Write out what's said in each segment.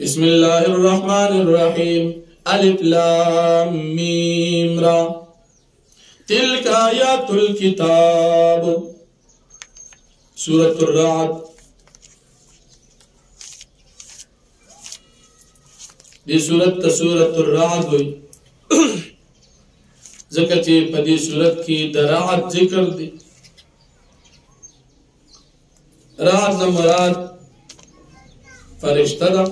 بسم الله الرحمن الرحيم الف لام ميم را تلك آيات الكتاب سورة الرعد دی سورة الرعد ہوئی ذکر چی پدی سورت کی درعد ذکر دی رعد نہ مراد فرشتہ دا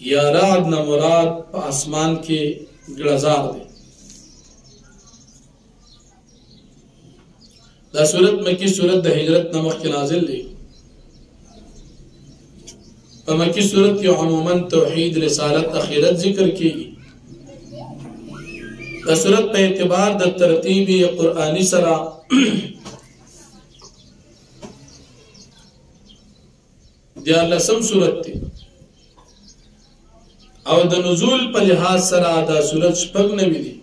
یا رعد نہ مراد پا آسمان کی گلزار دی دا سورت مکی سورت دا ہجرت نمخ کی نازل دی پا مکی سورت کی عموماً توحید رسالت اخیرت ذکر کی گی دا سورت پہ اعتبار دا ترتیبی قرآنی سرا دیالسم سورت تی او دا نزول پا لحاظ سرا دا سورت شپگ نوی دی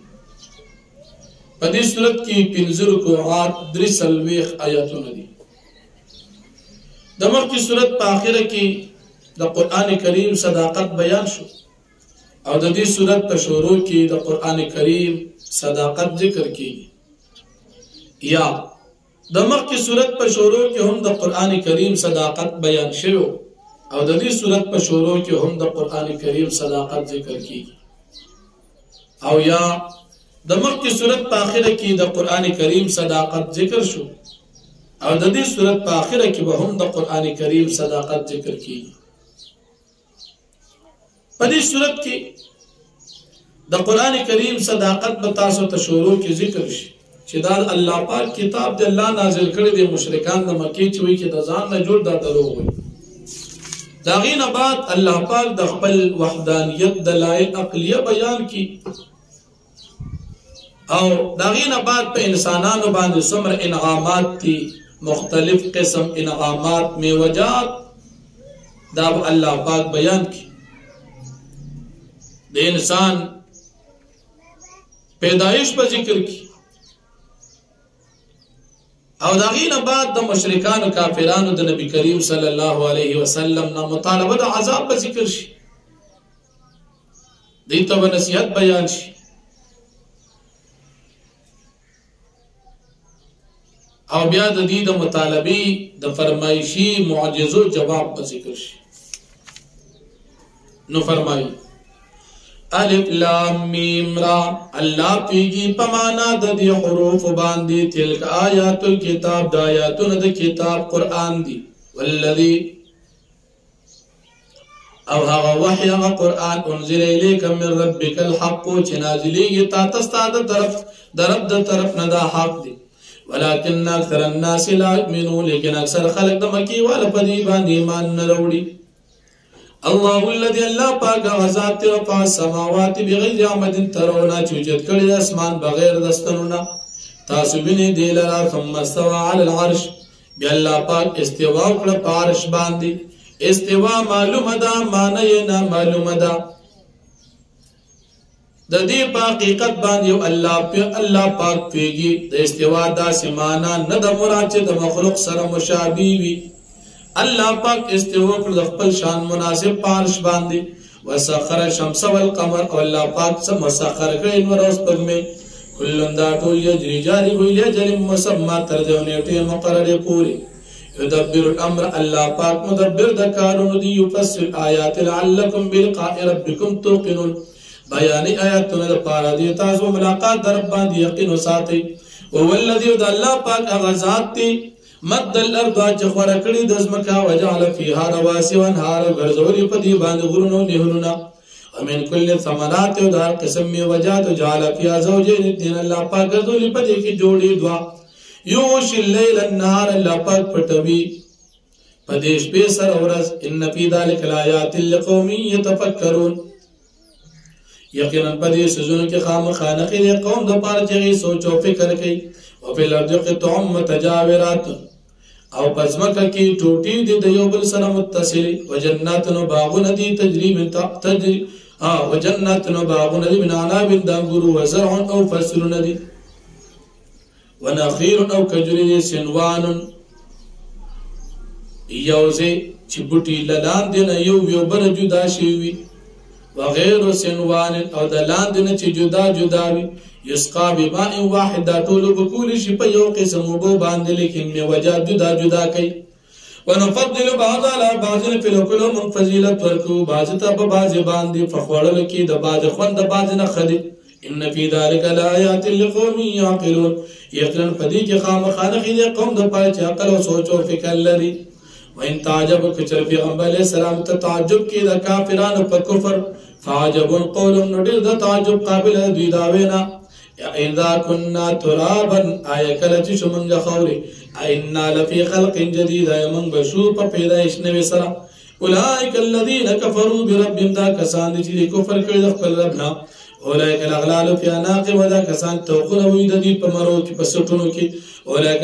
پا دی سورت کی پنزر رکوعات درسلویخ آیاتون دی دمر کی سورت پا آخر کی دا قرآن کریم صداقت بیان شو او دا دی سورت پا شروع کی دا قرآن کریم صداقت ذکر کی یا دمر کی سورت پا شروع کی ہم دا قرآن کریم صداقت بیان شو او دا دی سورت پا شروع کی ہم دا قرآن کریم صداقت ذکر کی او یا دمر کی صورت پا آخر کی دا قرآن کریم صداقت ذکر شو او دا دی صورت پا آخر کی بہم دا قرآن کریم صداقت ذکر کی پا دی صورت کی دا قرآن کریم صداقت بتاسو تشورو کی ذکر شی چی دا اللہ پاک کتاب دے اللہ نازل کردے دے مشرکان دا مکی چوئی کی دا زان نا جوڑ دا دلو ہوئی دا غین بعد اللہ پاک دا خپل وحدانیت دلائل عقلیہ بیان کی او داغین بعد پہ انسانانو باندې سمر انعامات تی مختلف قسم انعامات میں وجات دا اللہ پاک بیان کی دے انسان پیدائش پہ ذکر کی او داغین بعد دا مشرکان و کافران دا نبی کریم صلی اللہ علیہ وسلم نا مطالبہ دا عذاب پہ ذکر شی دیتا و نصیحت بیان شی او بیا د دې د مطالبه د فرمایشي معجزو جواب په ذکر شي نو فرمایي الف لام میم را الله پیږي په معنا د دې حروف باندې تلک آیات الكتاب د آیاتونو د کتاب قران دی والذي او هغه وحی هغه قران انزل الیک من ربک الحق چې نازلیږي تا تاسو د طرف نه دا حق دی ولكن اكثر الناس لا يؤمنون لكن اكثر خلق دمکی والا پدی باندې ایمان نه وروړي الله الذي الله پاک غزاد رفع السماوات بغیر عمد ترون چوجت کړي اسمان بغیر دستنونه تاسو بینه دی لرا ثم استوى على العرش بیا الله پاک استوا کړ په عرش باندې استوا معلومه ده معنی نه معلومه ده د دې په حقیقت باندې الله پاک پیږي د استوا دا سمانا نه د مراد چې د مخلوق سره مشابه وي الله پاک استوا پر خپل شان مناسب پارش باندې وسخر الشمس والقمر او الله پاک سم مسخر کړي نور اوس پګمه کلن دا ټول یجري جاری وي لجل مسمى تر دې نیټه مقرره پوری يدبر الامر الله پاک مدبر د کارونو دی یفصل آیات لعلکم بلقاء ربکم توقنون بیانی آیاتونه د پاره دی تاسو ملاقات در باندې یقین وساتئ او الذی د الله پاک هغه ذات دی مد الارض چخور کړي د ځمکه وجعل فيها رواسي وانهار غرزوري په دې باندې غرونو نهرونه ومن كل ثمرات او دار قسم می وجات جعل فيها زوجين دین الله پاک غرزوري په دې کې جوړي دوا یوش الليل النهار الله پاک پټوي په دې شپې سره ورځ ان فی ذلک الآیات لقوم یتفکرون یقینا پدې سزونو کې خامخانه کې قوم د پاره چې سوچ او فکر کوي او په لرد قطع متجاورات او پزمکه کې ټوټي دي د یو بل سره متصل وجنات نو باغونه دي تجري من تجري وجنات نو باغونه دي من عناب دانګور وزرع او فصل دي ونخير او كجري سنوان یوځې چې بوټي له لاندې نه یو بله جدا شوي وي وغیر سنوان او د لاندې نه چې جدا جدا وي یسقا بماء واحد دا ټول به کولی شي په یو قسم اوبو باندې لیکن میوجات جدا جدا کوي ونفضل بعض على بعض في الأكل من فضيلة ورکو بعض ته په بعض باندې په خوړلو کې د بعض خوند د بعض نه ښه دی ان فی ذلک لآیات لقوم یعقلون یقینا په دې کې خامخا نښې دي قوم د پاره چې عقل او سوچ او فکر لري وان تعجب کچر پیغمبر علیہ السلام ته تعجب کې د کافرانو په کفر فعجب قول ډېر د تعجب قابل دوی دا وینا اذا كنا ترابا کله چې شومنګ خوري اینا لفی خلق جدید ایمن بشو په پیدایش نوې سره اولئک الذین کفروا بربهم دا کسان چې کفر کړي د خپل ربنا اولئک الاغلال فی عناقهم دا کسان توقونه وي د دې په مرو کې په سټونو کې اولئک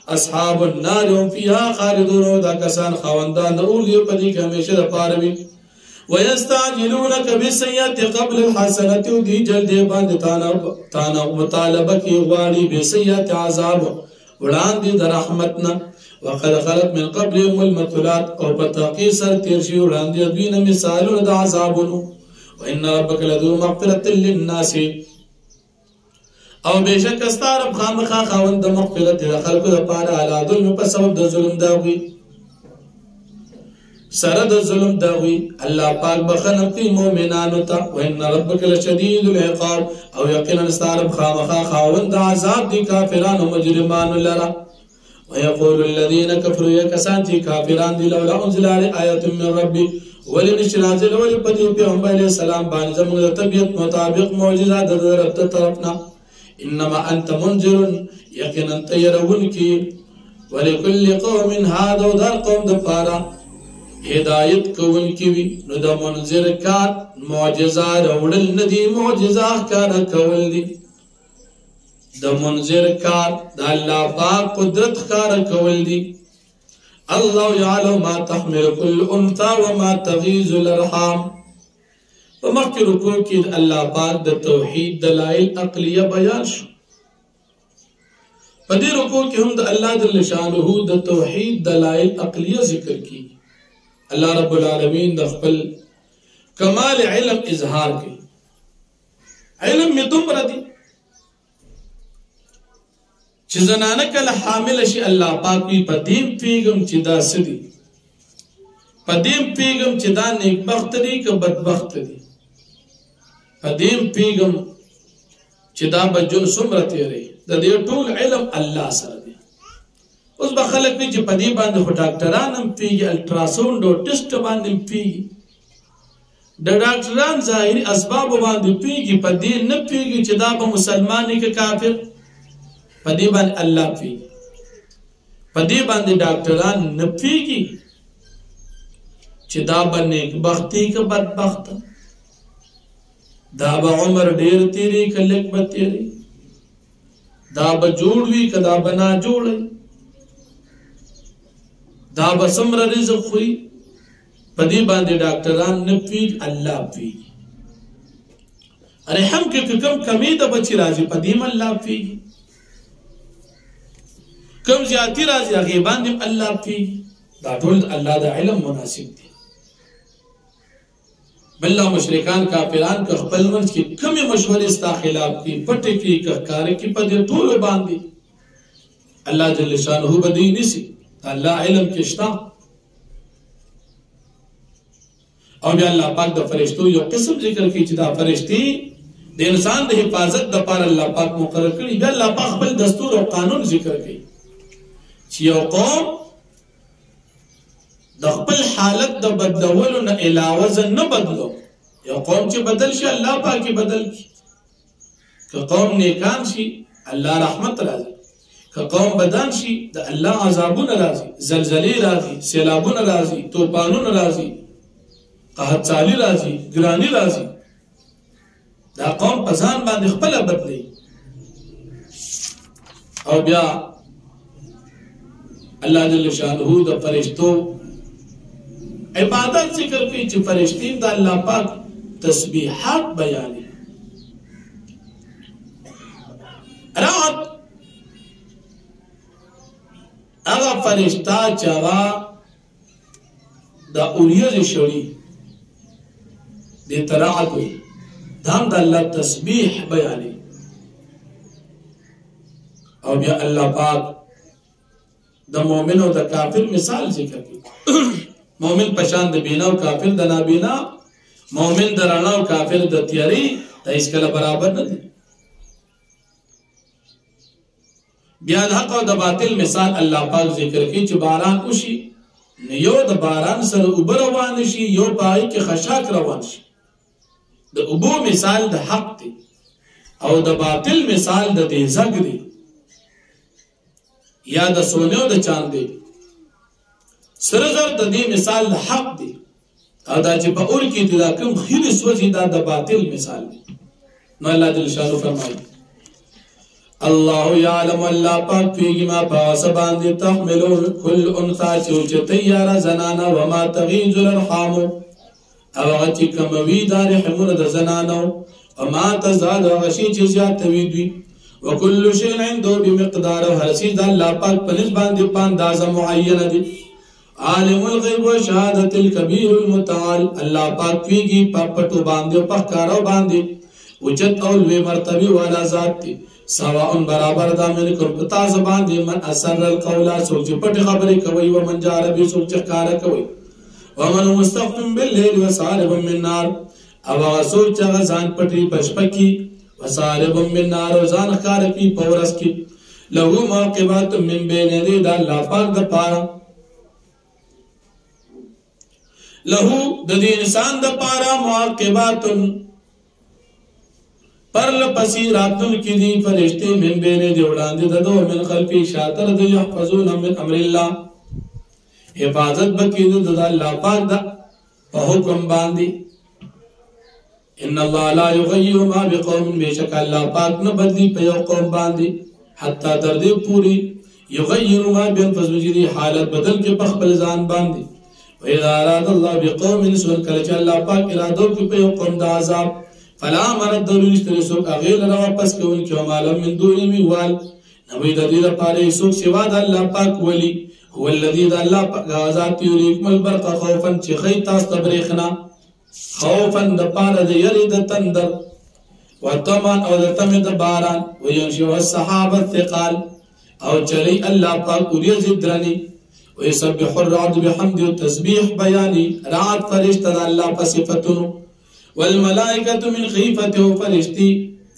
اصحاب النار هم فيها خالدون دا کسان خاوندان اور دی په دې کې همیشه د پاره وي ويستعجلونك بالسيئة قبل الحسنة ودي جلد باندې تانا مطالبه کې غواړي بالسيئة عذاب وړاندې د رحمتنا وقد خلت من قبلهم المثلات او په تحقیق سره تیر شي وړاندې دوی نه مثالونه د عذابونو وان ربك لذو مغفرة للناس او بشک استارب خامخا خاوند د مغفرت د خلکو لپاره علا ظلم په سبب د ظلم داوي سره د ظلم داوي الله پاک بخنه کوي مؤمنانو ته وان ربک لشدید العقاب او یقینا استارب خامخا خاوند د عذاب دي کافرانو مجرمانو لرا ويقول الذين كفروا يكسان چې کافران دي لولا انزل عليه آیه من ربي ولنشرازل ولپدی پیغمبر علیہ السلام باندې زموږ د طبیعت مطابق معجزات د رب طرفنا انما انت منذر یقینا تيرون کی ولكل قوم هذا ودار قوم د پارا هدایت کون کی وی نو د منذر کار معجزه راوړل ندی معجزه کار کول دي د منذر کار د الله پاک قدرت کار کول دي الله يعلم ما تحمل كل انثى وما تغيظ الارحام ومخکې رکوع کې الله پاک د توحید دلایل عقلیه بیان شو په دې رکوع کې هم د الله جل شانه د توحید دلایل عقلیه ذکر کی الله رب العالمین د خپل کمال علم اظهار کوي علم می دومره دي چې زنانه کله حامل شي الله پاک وی په دې پیغام چې دا سدي په دې پیغام چې دا نیکبخت دي که بدبخت دي په دې پیغام چې دا بجون څومره تیری د دې ټول علم الله سره دی اوس به خلک چې په دې باندې خو ډاکټران هم پیږي الټراساوند او ټیسټ باندې پیږي د ډاکټران ظاهري اسباب باندې پیږي په دې نه پیږي چې دا به مسلمان کې کافر په دې باندې الله پیږي په دې باندې ډاکټران نه پیږي چې دا به نیکبختي که بدبخت دا به عمر ډیر تیری که لږ به تیری دا به جوړ وي که دا به نا جوړی دا به څومره رزق خوري په دې باندې ډاکټران نه پیږي الله پیږي رحم کې کم کمی د بچی راځي په دې الله پیږي کم زیاتی راځي هغې باندې الله پیږي دا ټول الله د علم مناسب دي بلله مشرکان کافران که خپل منځ کې کمې مشورې ستا خلاف کړي پټې کړي که ښکارې کړي په دې ټولو باندې الله جل شانه به دوی نیسي الله علم کې شته او بیا الله پاک د فرشتو یو قسم ذکر کوي چې دا فرشتي د انسان د حفاظت لپاره الله پاک مقرر کړي بیا الله پاک خپل دستور او قانون ذکر کوي چې یو قوم د خپل حالت د بدلولو نه علاوه نه بدلو یو قوم چې بدل شي الله پاک بدل کی که قوم نیکان شي الله رحمت راځي که قوم بدان شي د الله عذابونه راځي زلزلې راځي سیلابونه راځي طوفانونه راځي قحطسالي راځي ګراني راځي دا قوم په ځان باندې خپل بدلی او بیا الله جل شانه د فرشتو عبادت ذکر کوي چې فرشتي د الله پاک تسبیحات بیانوي رات هغه فرشتہ چاہا دا اوریز شوری دی تراعت ہوئی دام دا اللہ تسبیح بیانی اور بیا اللہ پاک دا مومن و دا کافر مثال ذکر کی مومن پشان دا بینا و کافر دا نابینا مومن دا رانا و کافر دا تیاری دا اس کلا برابر نہ دی بیا دا حق و دا باطل مثال اللہ پاک ذکر کی چو باران اوشی یو دا باران سر اوبر روانشی یو پائی کے خشاک روانشی دا اوبو مثال دا حق دی او دا باطل مثال دا دیزگ دی یا دا سونے و دا چاند دی سرزر دا دی مثال دا حق دی او دا چی پا اور کی دا کم خیر سوزی دا دا باطل مثال دی نو اللہ جل شانو فرمائی اللہ یعلم اللہ پاک فیگی ما پاس باندی تحملو کل انثا چوچ تیارا زنانا وما تغیز الارحامو او غچی کموی دار حمون دا زنانو وما تزاد غشی چیزیات تویدوی وکل شئن عندو بمقدار ہر چیز دا اللہ پاک پنس باندی پاندازا معین دی عالم الغیب و شہادت الکبیر المتعال اللہ پاک فیگی پاپٹو باندی و پخکارو باندی وجد اولوی مرتبی والا ذات تی سواء برابر دا منکم پتا زبان دی من اثر القولا سوچ پٹ خبری کوئی ومن جاربی سوچ کارا کوئی ومن مستقفن باللیل وصارب من نار او سوچ غزان پٹی پشپکی وصارب من نار وزان خارپی پورس کی لہو موقبات من بین دی دا اللہ پاک دا پارا لہو دا دی انسان دا پارا موقبات پر لپسی راتن کی دی فرشتے من بینے دیوڑان دی دو من خلفی شاتر دی یحفظون من امر اللہ حفاظت بکی دی دا اللہ پاک دا پا حکم باندی ان اللہ لا یغیر ما بقوم بے شک اللہ پاک نبدلی پا یو قوم باندی حتی دردی پوری یغیر ما بینفظ وجدی حالت بدل کے پخ بلزان باندی وَإِذَا أَرَادَ اللَّهُ بِقَوْمٍ سُوءًا کلچ اللہ پاک ارادو کی پا یو قوم دا عذاب فلا مرد دلوشتر سوک اغیل را واپس کون کیو مالم من دونی میوال نبی دا دید پارے سوک سوا دا اللہ پاک ولی هو اللذی دا اللہ پاک آزاد یوریکم البرق خوفا چی خیتاست بریخنا خوفا دا پارا دا یری دا تندر و تمان او دا تم دا باران و ینشو الصحاب الثقال او چلی اللہ پاک اوریز درنی و یسبح الرعد بحمد و تسبیح بیانی رعد فرشت دا اللہ پا صفتنو والملائکة من خیفته فرشتی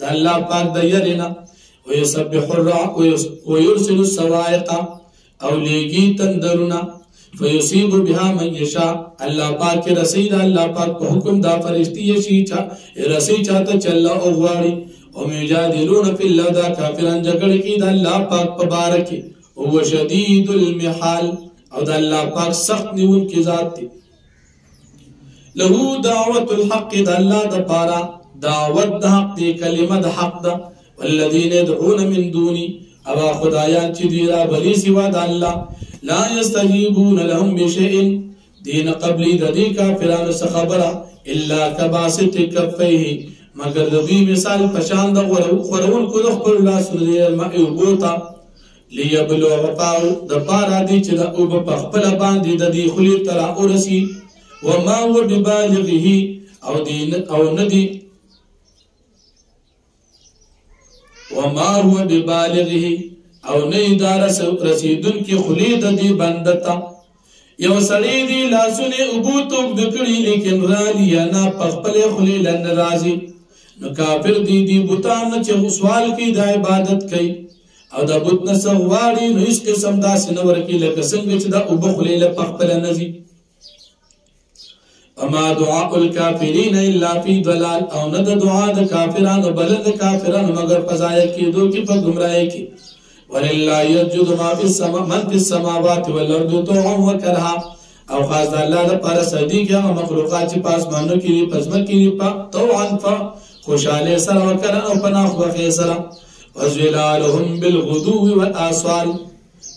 دا اللہ پاک دا یرنا ویسبح الرعد ویرسل السوائق او لیگی تندرنا فیصیب بها من یشا اللہ پاک رسید اللہ پاک پا حکم دا فرشتی یشی رسی چاہتا چلا اغواری ومیجادلون فی اللہ دا کافران جگڑ کی دا اللہ پاک پا بارکی وہ شدید المحال او دا اللہ پاک سخت نیون کی ذات تی لہو دعوت الحق دا اللہ دا پارا دعوت دا حق دی کلمہ دا حق دا والذین ادعون من دونی ابا خدایان چی دیرا بلی سوا دا اللہ لا يستجیبون لهم بشئن دین قبلی دا دی کافران سخبرا الا کباسط کفیه مگر دا دی مثال پشان دا خورون کو دخ پر اللہ سنزیر المعی بوتا لیبلو غفاو دا پارا دی چی دا اوبا پخپل باندی دا دی خلی ترا ارسی وما هو ببالغه او ندی وما هو ببالغه او نیدار رسیدن کی خلید دی بندتا یو سڑی دی لاسونے ابوتوک دکڑی لیکن رالی نا پخپل خلی لن رازی نو کافر دی بوتان چه سوال کی دا عبادت کئی او دا بوت نسغواری نو اس قسم دا سنور کی لکسنگ چه دا ابو خلی لپخپل نزی اما دعاء الكافرین الا فی ضلال او ند دعا دا کافران و بلد کافران مگر فضائے کی دو کی پر گمراہے کی وللہ یجد من فی السماوات والارض طوعا و کرہا او خاص دا اللہ دا پارا سردی کیا و مخلوقات چی پاس مانو کی لی پزمک کی لی پا طوعا فا خوشالے سر و کرہا او پناخ بخی سر وزلالهم بالغدو والآسوال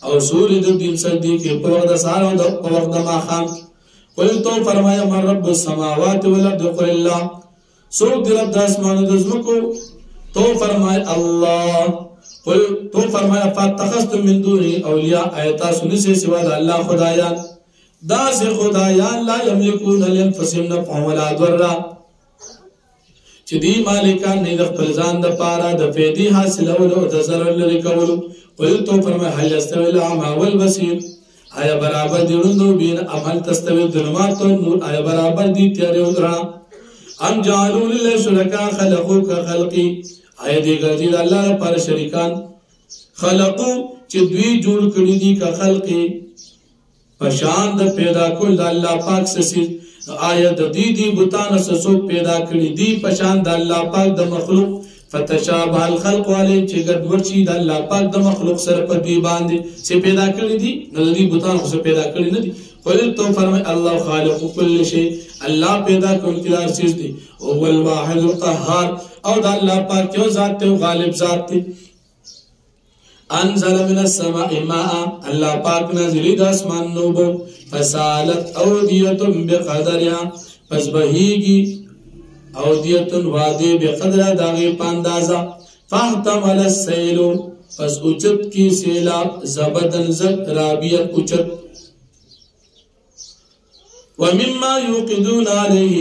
او سوری دین سردی کی پوغد سار و پوغد ماخام قل تو فرمایا من رب السماوات والارض قل اللہ سوک دی رب دا اسمان دزمکو تو فرمایا اللہ قل تو فرمایا فاتخذتم من دونه اولیاء ایتا سنسی سوا دا اللہ خدایان دا سے خدایان لا یملکون لانفسهم نفعا ولا ضرا چې دی مالکان نه د خپل ځان د پاره د فیدی حاصلولو او د ضرر لري کولو. قل تو فرمایا هل یستوی الاعمى والبصیر آیا برابر دی ړوند بین عمل تستوی ظلمات و نور آیا برابر دی تیارې او رڼا ام جعلوا لله شرکاء خلقوا كخلقی آیا دی ګرځي د الله لپاره شریکان خلقو چې دوی جوړ کړي دي که خلقی پشان د پیدا کول د الله پاک سسی آیا د دې دی بوتان سسو پیدا کړي دي پشان د الله پاک د مخلوق فتشابه الخلق علی چې ګډوډ شي د الله پاک د مخلوق سره په دی باندې چې پیدا کړي دي نو د دې بوتان خو پیدا کړي نه دي. قل تو فرمای الله خالق كل شيء الله پیدا کوونکی هر چیز دی او هو الواحد القهار او د الله پاک یو ذات او غالب ذات دی. انزل من السماء ماء الله پاک نازلی د اسمان نوبو فسالت اودیه بقدرها پس بهیږي اودیه وادي بقدر داغي پاندازا فاحتمل السيل پس اوچت کی سیلاب زبدن زد رابیت اوچت. ومما يوقدون عليه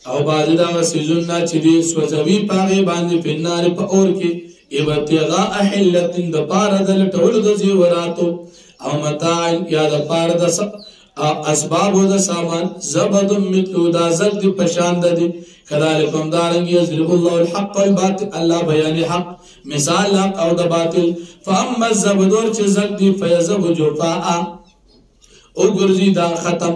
او بعد دا سيزونا چې دي سوځوي پاغه باندې فنار په اور کې ابتغاء حلت د پاره د لټول د زیوراتو او متاع یا د پاره د اسباب و د سامان زبد مثل دا زد پشان د دي کذالکم دارنګ یضرب الله الحق والباطل الله بیان حق مثال حق او د باطل. فاما الزبدور چې زد دي فیذهب جفاء او ګرځي دا ختم.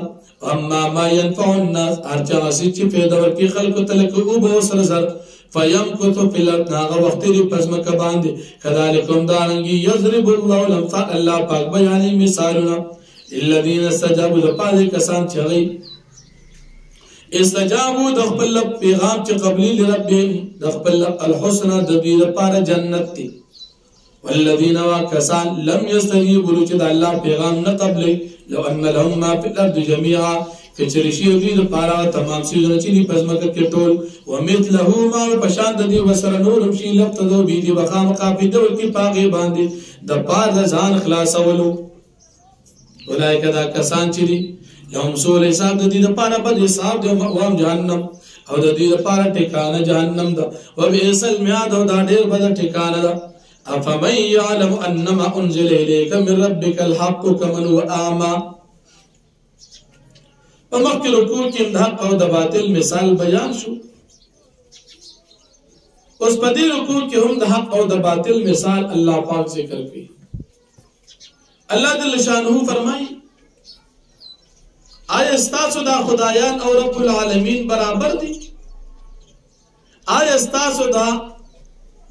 اما ما ينفع الناس ارچا چې پیدا ورکی خلق تلک او به سر زر فيمكث في الارض هغه وخت لري پزمک باندې کذالکم دارنګ یضرب الله الامثال الله پاک بیان مثالونه الذين استجابوا لپاره کسان چې غي استجابوا د خپل پیغام چې قبلي لربهم د خپل الحسنى د دې لپاره جنت دي. والذين وكسان لم يستجيبوا چې د الله پیغام نه قبلي لو ان لهم ما في الارض جميعا کچریشی دې لپاره تمام سيزونه چې دې پزمکه کې ټول ومثله ما پشان د دې وسره نورم شي لفتو بي دي بخام قافي دور کې پاغي باندې د پاره ځان خلاصولو. اولئک دا کسان چې دي لهم سوء حساب د دې لپاره بد حساب دی او جهنم او د دې لپاره ټکانه جهنم ده او بئس المعاد او دا ډېر بد ټکانه ده. افمن يعلم انما انزل اليك من ربك الحق كمن هو اعمى ومخکې رکوع کې د حق او د باطل مثال بیان شو. اوس په دې رکوع کې هم د حق او د باطل مثال الله پاک ذکر کوي. الله جل شانه فرمایي آیا ستاسو دا خدایان او رب العالمین برابر دي؟ آیا ستاسو دا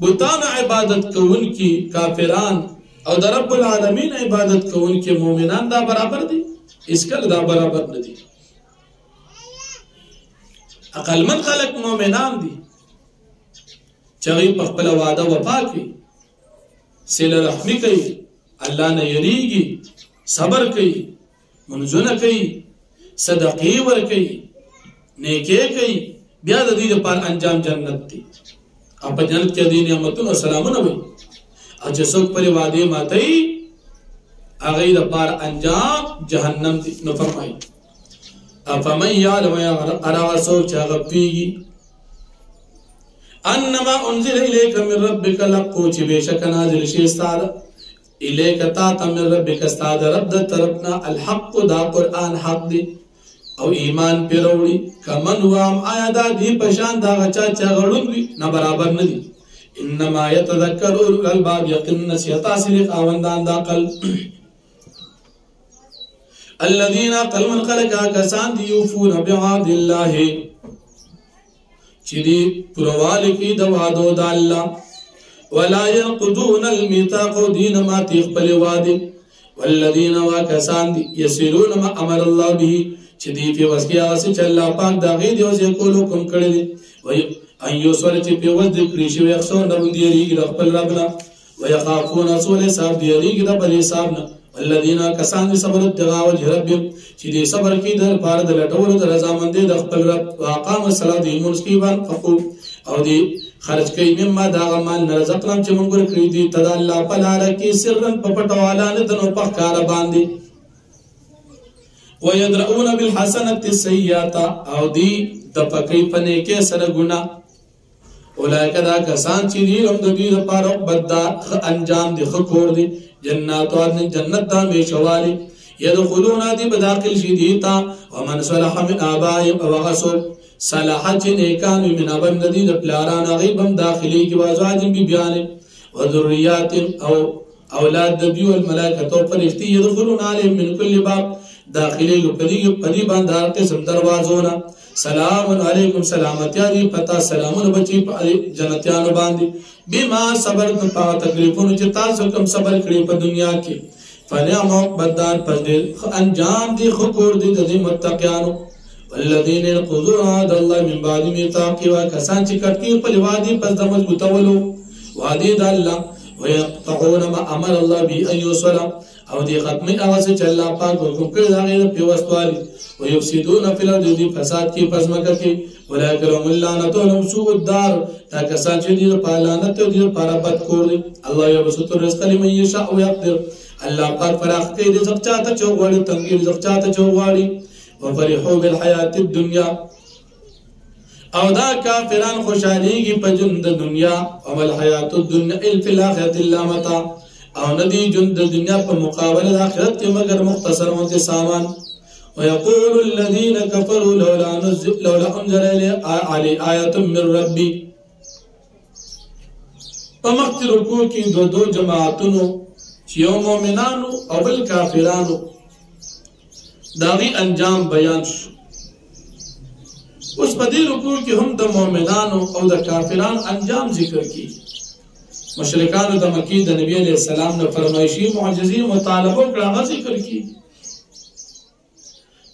بتان عبادت کون کی کافران او د رب العالمین عبادت کون کی مومنان دا برابر دي؟ اسکل دا برابر نه دي. اقل من خلق مومنان دي چغی په خپل وعده وفا کوي صله رحمی کوي الله نه یریږي صبر کوي منځونه کوي صدقې ور کوي نیکي کوي بیا د دې لپاره انجام جنت دی. په جنت کې دې نعمتونو سلامونه وي او چې څوک پر وعده ماتي هغه لپاره انجام جهنم دی. نو فرمایي افمن يعلم ارا سوچ غپیږي انما انزل اليك من ربك لقو چې بشک نازل شي ستاره اليك تا من ربك استاد رب د طرفنا الحق دا قران حق دی او ایمان پیروړي کمن وام آیا دا دی پشان دا غچا چا غړون وي نه برابر نه دي. انما يتذكر اولو الالباب يقين نسيت اصل اوندان دا قلب الذين قل من خلق كسان دي يوفون بعهد الله چې دي پروال کی د وعدو د الله ولا ينقضون الميثاق دين ما تخبل وعده والذين وكسان دي يسيرون ما امر الله به چې دي په وسیا چې الله پاک دا غي دی او چې کولو کوم کړی دي وي ايو سور چې په وځ د کړی شو یو نه باندې ریګ خپل ربنا ويخافون رسول حساب دی ریګ د بل حساب نه الذين كسان صبر ابتغاء وجه ربهم چې دې صبر کې د پاره د لټولو د رضا مندي د خپل رب واقام الصلاه ایمون سکیبان فقو او دې خرج کوي مما دا غمال رزقناهم چې موږ ورکړي دي ته د الله په لاره کې سرا په پټو علانیة او په ښکاره باندې ويدرؤون بالحسنة السيئة او دی د پکې په نیکۍ سره ګناه اولئک دا کسان چې دي هم د دوی لپاره بددار انجام دي ښه کور دي جنات عدن جنت د همیشوالي يدخلون دي بداخل شي دي تا ومن صلح من آبائهم او غسل صلاح چې نیکان من ابند دي د پلاران غیبم داخلي کې وازواج بي بیان وذريات او اولاد د دوی الملائکه او فرشتي يدخلون عليهم من كل باب داخلي پدی باندې قسم دروازونه سلام علیکم سلامتی دی پتا سلامونه بچی جنتیانو باندې بما صبر په تکلیفونو چې تاسو کوم صبر کړی په دنیا کې فنعم عقبدار پس انجام دی خو کور دی د متقینانو والذین ينقضون عهد الله من بعد ميثاقه وکسان چې کټکی په وادي پس د مضبوطولو وادي د الله ويقطعون ما امر الله به ان يوصل او دی ختمی اواز چې الله پاک حکم کړی دا غیر پیوستوالي ويفسدون في الارض دي فساد کی پزماکه کی ولکه لهم اللعنه ولهم سوء الدار تا کسان چې دي په لعنت او دي په بد کور دي الله يبسط الرزق لمن يشاء ويقدر الله پاک فراخ کوي رزق چاته چوغړي تنګي رزق چاته چوغړي وفرحوا بالحیات الدنیا او دا کافران خوشاليږي په ژوند د دنیا او الحیات الدنیا فی الاخره الا متاع او ندی ژوند د دنیا په مقابله د آخرت کې مگر مختصر مونږ سامان ويقول الذين كفروا لولا انزل علي آية من ربي پمخت رکوع کې دو جماعتونو چې یو مؤمنانو او بل کافرانو داغي انجام بیان شو اوس په دې رکوع کې هم د مؤمنانو او د کافرانو انجام ذکر کی مشرکانو د مکی د نبی علیہ السلام نه فرمایشي معجزې مطالبه کړه ذکر کی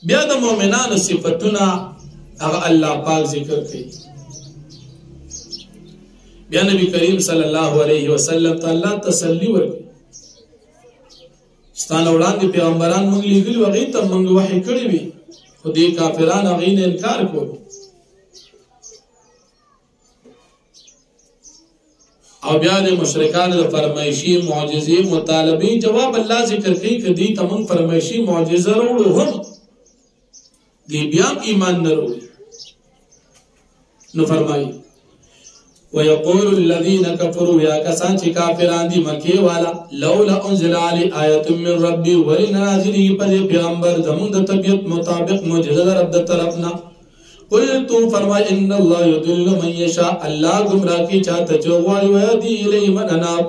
بیا د مؤمنانو صفاتونه هغه الله پاک ذکر کوي بیا نبی کریم صلی الله علیه وسلم تعالی تسلی ورکړي ستانه وړاندې پیغمبران موږ لګلو هغه ته موږ وحی کړی وي خو دې کافرانو هغه نه انکار کوي او بیا د مشرکانو د فرمایشي معجزې مطالبه جواب الله ذکر کوي کدي تمن فرمایشي معجزه وروړو هم دی بیا ایمان نه وروړي نو فرمایي ويقول الذين كفروا يا كسان چې کافران دي مکی والا لولا انزل علي آية من ربي ولنازله پر پیغمبر زمون د طبيعت مطابق معجزه رب د طرفنا قلت فرمای ان الله يضل من يشاء الله گمراه کی چاته چوغواړي ويهدي اليه من اناب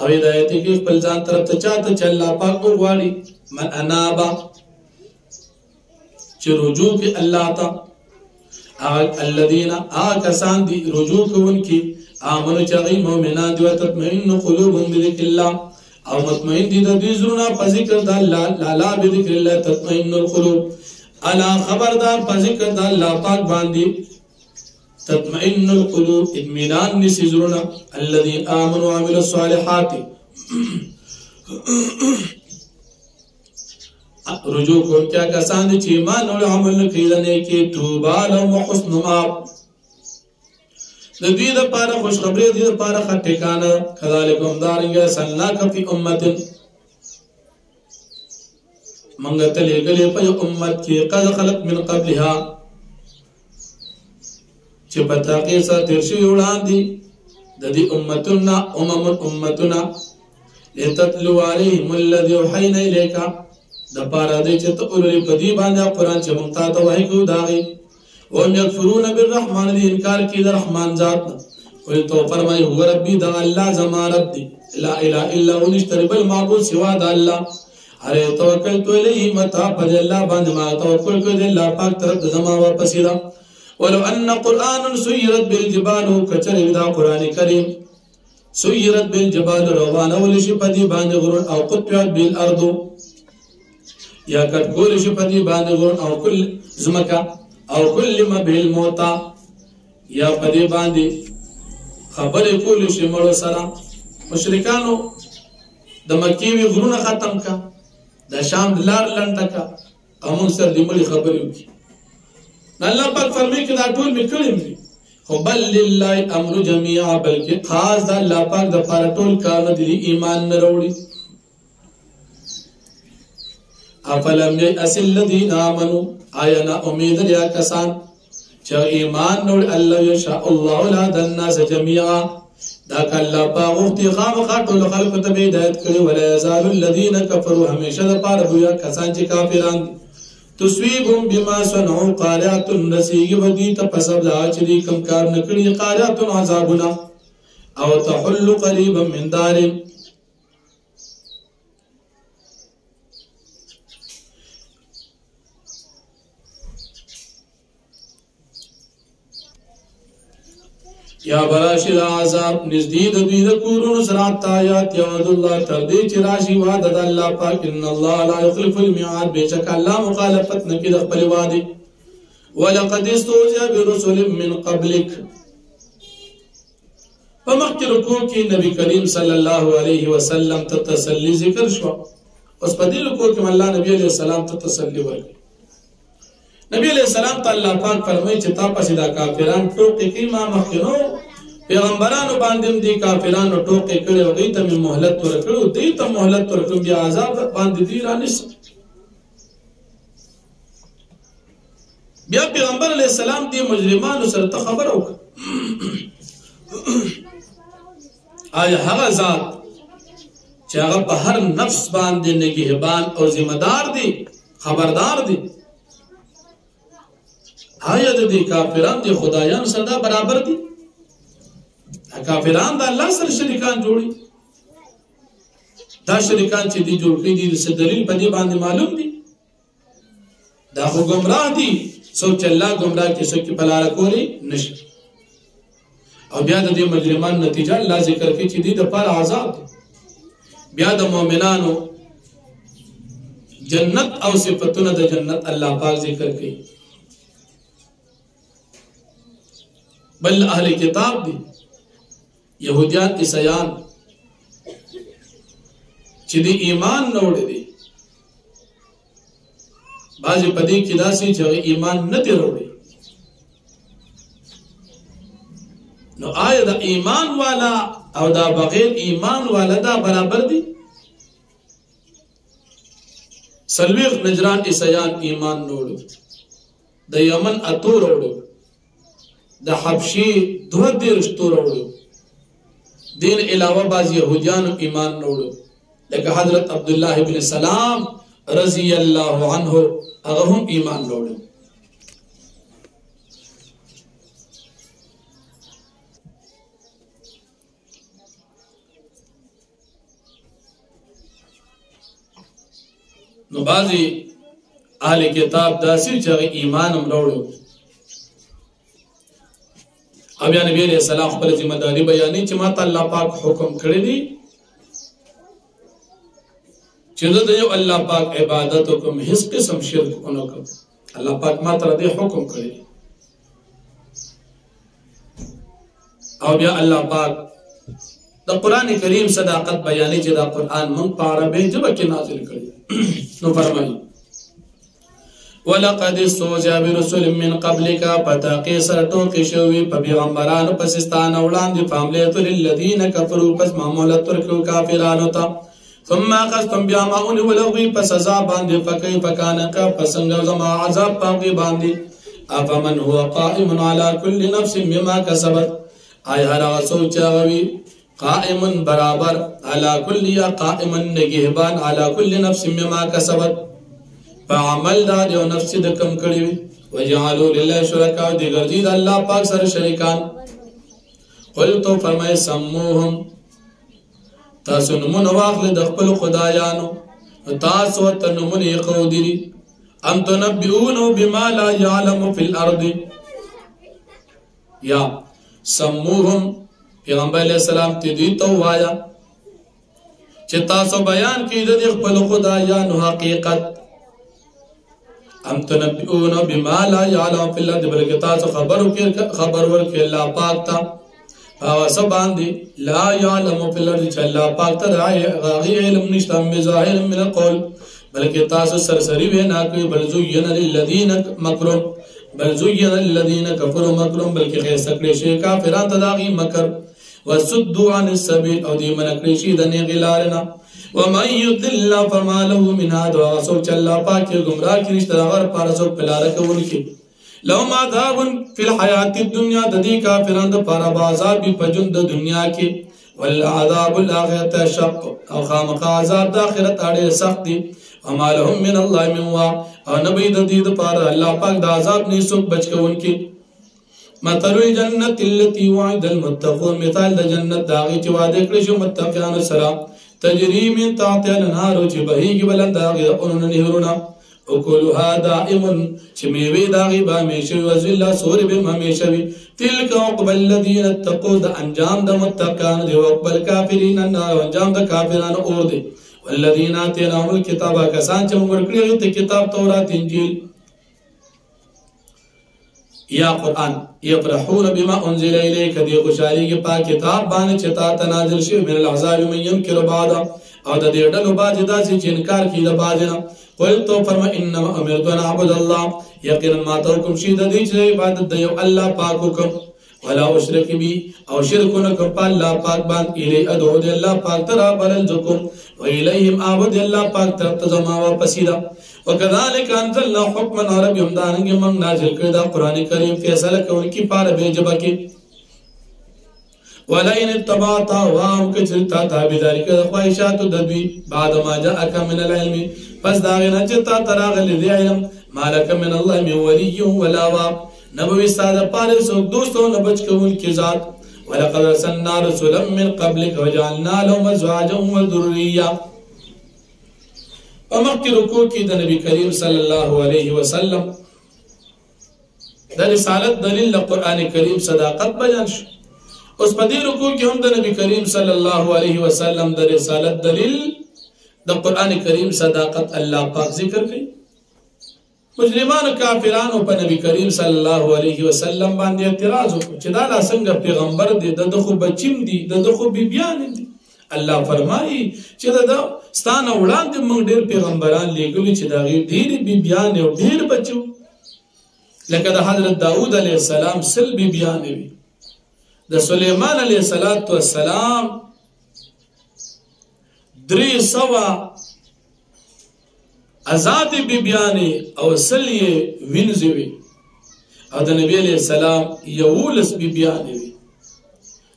او هدایت کی خپل ځان طرف ته چاته چې الله پاک وغواړي من اناب چې رجوع کی الله تا الذين آکسان دی رجوع کوونکی آمنو چاگئی مومنان دی و تطمئن قلوبهم بذکر اللہ او مطمئن دی دوی زرنا پا ذکر دا اللہ لالا بذکر اللہ تطمئن القلوب الا خبردار پا ذکر دا اللہ پاک باندی تطمئن القلوب اطمینان نسی زرنا الذي آمنوا وعملوا الصالحات رجوع کون کیا کسان دی چی ایمان و عمل کیدنے کی توبا لهم حسن مآب دوی دا پارا خوشخبری دی دا پارا خطکانا کذالکم دارنگا سلناک فی امت منگتا لے گلے پا امت کی قد خلق من قبلها چی پتاقی سا ترشوی اڑان دی دا دی امتنا امتنا لتتلو علیهم الذی وحینا الیکا د پاره دې چې ته اولې په دې باندې قرآن چې مونږ ته وایي کو داغي او یکفرون بالرحمن دې انکار کوي د رحمان ذات او تو فرمایي هو ربي د الله زما رب دې لا اله الا هو نشترب المعبود سوا د الله اره توکل تو الیه متا په الله باندې ما توکل کوي الله پاک طرف زما واپس را ولو ان قران سيرت بالجبال کچره دا قران کریم سيرت بالجبال روان اول شي په دې باندې غرون او قطعت بالارض یا کټکول شي په دې باندې غرون او کل زمکا او کل ما بالموتا یا په دې باندې خبرې کول شي مړو سره مشرکانو د مکی وی غرونه ختم کا د شام لار لنډه کا او موږ سره دې مړي خبرې وکړي الله پاک فرمایي چې دا ټول میکړم دي خو بل لله امر جميعا بلکې خاص د الله پاک د پاره ټول کارونه دي ایمان نه وروړي. افلم یئس الذین آمنوا آیا نا امید لري کسان چې ایمان نور الله یشاء الله لهدى الناس جميعا دا کله په وختي خامخا ټول خلق ته هدایت کړي ولا یزال الذین کفروا همیشه د پاره دوی کسان چې کافران تصویبهم بما صنعوا قارعة نسیږي ودی ته پسب دا چې کوم کار نکړي قارعة عذابنا او تحل قریبا من دار یا براشد عذاب نزدید دوی د کورونو سرات آیات یود الله تر دې چې راشي وعده د الله پاک ان الله لا يخلف الميعاد بشک الله مخالفت نه کوي د خپل وعده. ولقد استهزئ برسل من قبلك فمخکې رکوع کې نبی کریم صلی الله علیه وسلم ته تسلی ذکر شو. اوس په دې رکوع کې الله نبی علیہ السلام ته تسلی ورکړي. نبی علیہ السلام ته الله پاک فرمایي چې تا پسې دا کافران ټوکې کوي ما مخکینو پیغمبرانو باندې دي کافرانو ټوکې کړي او دوی ته مې مهلت ورکړو دوی ته مهلت ورکړم بیا عذاب باندې دي رانیس. بیا پیغمبر علیہ السلام دې مجرمانو سره ته خبر وکړه آیا هغه ذات چې هغه په هر نفس باندې نگهبان او ذمہ دار دي خبردار دي آیا د دې کافرانو د خدایانو سره برابر دي؟ کافران د الله سره شریکان جوړي دا شریکان چې دي جوړ کړي دي د دلیل په دې باندې معلوم دي دا خو گمراه دي څوک چې الله گمراه کې څوک په لار کولی نشي. او بیا د دې مجرمان نتیجه الله ذکر کوي چې دي د پر عذاب بیا د مؤمنانو جنت او صفاتونه د جنت الله پاک ذکر کوي. بل اهل کتاب دي یهودیان عیسایان چې دی ایمان نه وړي دي بعضې په دې کې داسې چې ایمان نه دی وړي نو آیا د ایمان والا او دا بغیر ایمان والا دا برابر دي؟ سلویغ نجران عیسایان ایمان نه وړي د یمن اتو وړي د حبشي 32 وړو دین علاوه بعض یهودیانو ایمان نه وړو لکه حضرت عبدالله ابن سلام رضی الله عنه هغه هم ایمان نه وړو. نو بعضی اهل کتاب داسې چې ایمان هم نه وړو او بیا نبی علیہ السلام خپل ذمہ داری بیانې چې ما ته الله پاک حکم کړی دی چې زه د یو الله پاک عبادت وکم هیڅ قسم شرک ونه کوم. الله پاک ما ته دې حکم کړی او بیا الله پاک د قران کریم صداقت بیانې چې دا قران مونږ په عربي ژبه کې نازل کړی نو فرمایي ولقد استهزئ برسل من قبلك فتاقي سرټوکې شوي په پیغمبرانو پسې ستانه وړاندې فاملیت للذین کفروا پس معمولت ورکو کافرانو ته ثم اخذتم بیا ما ونولوی په سزا باندې فکیف کان څنګه زما عذاب پاږي باندې افمن هو قائم على كل نفس بما كسبت آیا هغه سوچ هغوي قائم برابر على كل یا قائم نگهبان على كل نفس بما كسبت فعمل دا دیو نفس د کم کړي وي وجعلوا لله شرکاء دي ګرځي د الله پاک سره شریکان. قلت فرمای سموهم تاسو نمونه واخل د خپل خدایانو تاسو ته نمونه قودري ام تنبئونه بما لا يعلم في الارض یا سموهم پیغمبر علیہ السلام ته دوی ته وایا چې تاسو بیان کړئ د خپل خدایانو حقیقت ام تنبئون بما لا يعلم في الارض بلکې تاسو خبر ورکړئ الله پاک ته او سبحان دي لا يعلم في الارض چې الله پاک ته غاغي علم نشته بظاهر من القول بلکې تاسو سرسری وینا کوي بل زين للذين مكروا بل زين الذين كفروا مكرهم بلکې خیسته کړی شي کافران ته د هغوی مکر وصدوا عن السبيل او دوی منع کړی شي د نیغې لارې نه ومن يضلل الله فما له من هاد هغه څوک چې الله پاک یې ګمراه کړي نشته د هغه لپاره څوک په لاره کوونکي لهم عذاب فی الحیات الدنیا د دې کافرانو دپاره به عذاب وي په ژوند د دنیا کې والعذاب الآخرة اشق او خامخا عذاب د آخرت ډېر سخت دی وما لهم من الله من واق او نبی د دې دپاره الله پاک د عذاب نه څوک بچ کوونکي مثل الجنة التي وعد المتقون مثال د جنت د هغې چې وعده کړی شو متقیانو سره تجري من تحتها الانهار چې بهیږي بلند د هغې د اونونو نهرونه اکلها دائم چې میوې د هغې به همیشه وي وذله سورې به هم همیشه وي تلک عقبى الذین اتقوا د انجام د متقیانو دی وعقبى الکافرین النار او انجام د کافرانو اور دی والذین آتیناهم الکتاب کسان چې موږ ورکړي هغوی ته کتاب تورات انجیل یا قرآن یفرحون بما انزل الیک دی خوشحالیږي په کتاب باندې چې تا ته نازل شوی من العذاب من ینکر بعضه او د دې ډلو بعضې داسې چې انکار کوي د بعضې نه قلت فرما انما امرت ان اعبد الله یقینا ما ته حکم شي د دې چې عبادت د یو الله پاک حکم ولا اشرک بي او شرک نه کوم په الله پاک باندې الی ادعو د الله پاک ترا بلل ذکم و الیهم اعبد الله پاک تر تزما واپسیدا وكذلك انزلنا حكما عربيا دانګ من نازل کړ دا قران کریم فیصله کوونکی پاره به جبکه ولئن اتبعت هواهم كجرتا تابعداري کړه خواهشات د دوی بعد ما جاءك من العلم پس دا غنه چې تا تراغلی دی علم مالک من الله من ولي ولا واق نبوي ساده پاره څوک دوستو نه بچ کوونکی ذات ولقد ارسلنا رسلا من قبلك وجعلنا لهم ازواجا وذريه ومخکې رکوع کې د نبی کریم صلی الله علیه وسلم د رسالت دلیل د قرآن کریم صداقت بیان شو اوس په دې رکوع کې هم د نبی کریم صلی الله علیه وسلم د رسالت دلیل د قرآن کریم صداقت الله پاک ذکر کوي مجرمانو کافرانو په نبی کریم صلی الله علیه وسلم باندې اعتراض وکړو چې دا څنګه پیغمبر دی د خو بچیم دی د خو بیبیان دي الله فرمایي چې دا ستانه وړاندې موږ ډېر پیغمبران لېږلي چې د هغې ډېرې بیبیانې او ډېر بچو لکه د حضرت داود علیه السلام 100 بیبیانې وي د سلیمان علیه السلام 300 آزادې بیبیانې او 100 یې وینځې وي او د نبي علیه السلام 11 بیبیانې وي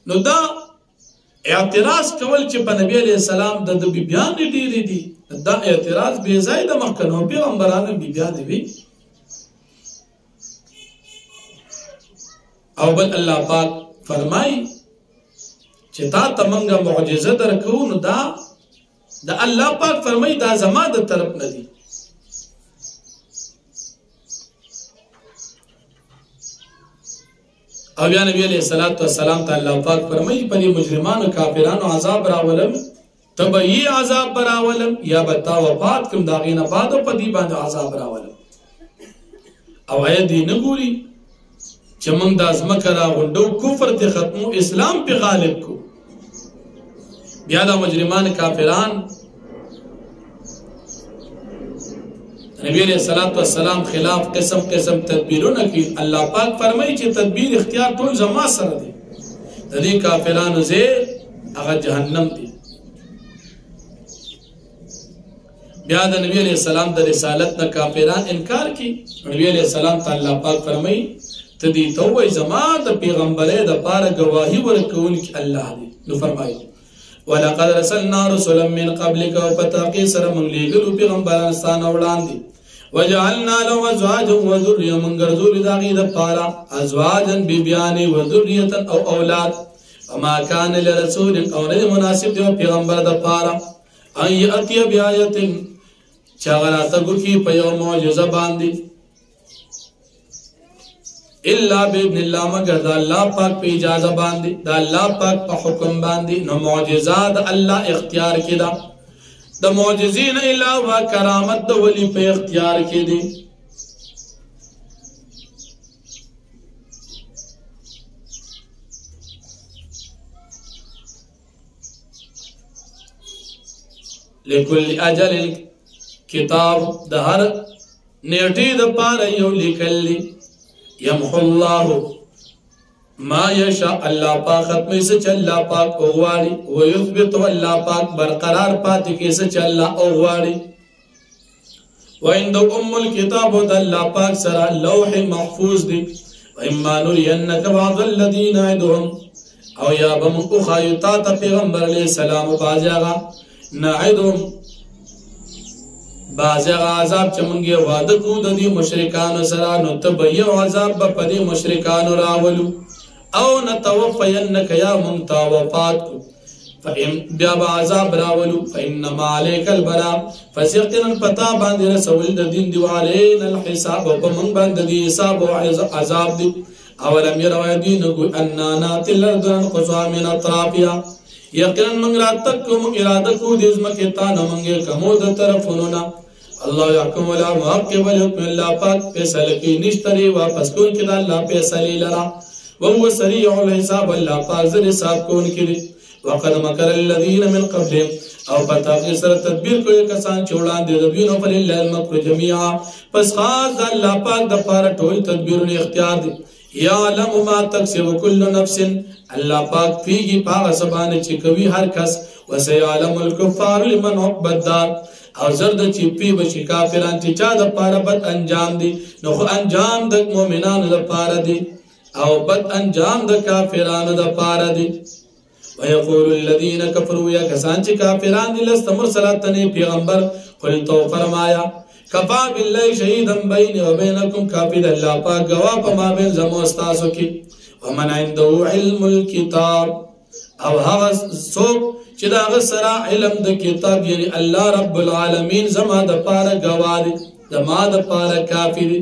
نو دا اعتراض کول چې په نبی علیه السلام د بیبیانې ډېرې دي دا اعتراض بې ځای د مخکنو پیغمبرانو بیبیانې وي او بل الله پاک فرمایي چې تا ته موږ معجزه درکوو نو دا د الله پاک فرمایي دا زما د طرف نه دي او بیا نبی علیہ السلام ته الله پاک فرمایي په دې مجرمانو کافرانو عذاب راولم تبعی عذاب راولم یا بتا وفات کوم دا غینه بعد په دې باندې عذاب راولم او اې دې نه ګوري چې موږ د ازمکه راغونډو کفر ته ختمو اسلام په غالب کو بیا د مجرمان کافران نبی علیہ السلام خلاف قسم قسم تدبیرونه کوي الله پاک فرمایي چې تدبیر اختیار ټول زما سره دی د دې کافرانو زه هغه جهنم دی بیا د نبی علیہ السلام د رسالت نه کافران انکار کوي نبی علیہ السلام ته الله پاک فرمایي ته دې ته وایي زما د پیغمبرۍ دپاره ګواهي ورکوونکی الله دی نو فرمایي ولقد رسلنا رسلا من قبلك وفتاقي سره موږ لېږلو پیغمبران ستا نه وړاندې وجعلنا لهم ازواجا وذريه من ګرځولو د هغې دپاره ازواجا بیبیانې وذریة او اولاد وما كان لرسول او نه مناسب دی پیغمبر دپاره ان یأتي بآیة چې هغه راتګ وکړي په یوه معجزه باندې الا باذن الله مگر د الله پاک په اجازه باندې د الله پاک په حکم باندې نو معجزات الله اختیار کې ده د معجزین علاوه کرامت د ولی په اختیار کې دي لكل اجل کتاب د هر نیټې د پاره یو لیکل یمحو الله ما یشاء الله پاک ختمی سے چل پاک اوغواړي ويثبت الله پاک برقرار پاتې کې سے چل اوغواړي وعند الكتاب د الله پاک سره لوح محفوظ دی واما نرينك بعض الذين نعدهم او یا بمو خایتا ته پیغمبر علیہ السلام باجاغا نعدهم باجاغا عذاب چمنګي وعده کو د دې مشرکان سره نو تبيو عذاب په دې مشرکان راولو او نتوفینک یا منتا وفات فإن بیا عذاب راولو فإنما عليك البلاغ فسيقنا پتا باندې رسول د دین دی علينا الحساب وبمن باندې حساب او عذاب دی اولم يروا دينكم اننا ناتي الارض ننقصها من اطرافها یقینا من راتکم اراده کو د ازمکه تا نه منګه کومو د طرفونو الله يحكم ولا معقب لحكم الله پاک فیصله کی نشتري واپس کون کړه الله فیصله لرا وهو سريع الحساب الله پاک زر حساب کون کړي وقد مكر الذين من قبلهم او پتا کې سره تدبیر کوي کسان چې وړاندې د دوی نو پر الله المکر جميعا پس خاص الله پاک د پاره ټول تدبیرونه اختیار دي يعلم ما تكسب كل نفس الله پاک پیږي پاغه سبانه چې کوي هر کس وسيعلم الكفار لمن عقب الدار او زرد چې پی بشي کافران چې چا د پاره بد انجام دي نو خو انجام د مؤمنانو د پاره دي او بد انجام د کافرانو د پاره دي ويقول الذين كفروا يا كسان چې کافران دي لست مرسلاتني پیغمبر قل تو فرمایا کفا بالله شهیدا بیني وبینکم کافی د الله پاک گواه په ما بین زمو استاسو کې ومن عنده علم الكتاب او هغه څوک چې دا غسرا علم د کتاب یعنی الله رب العالمین زما د پاره گواه دي زما د پاره کافی دي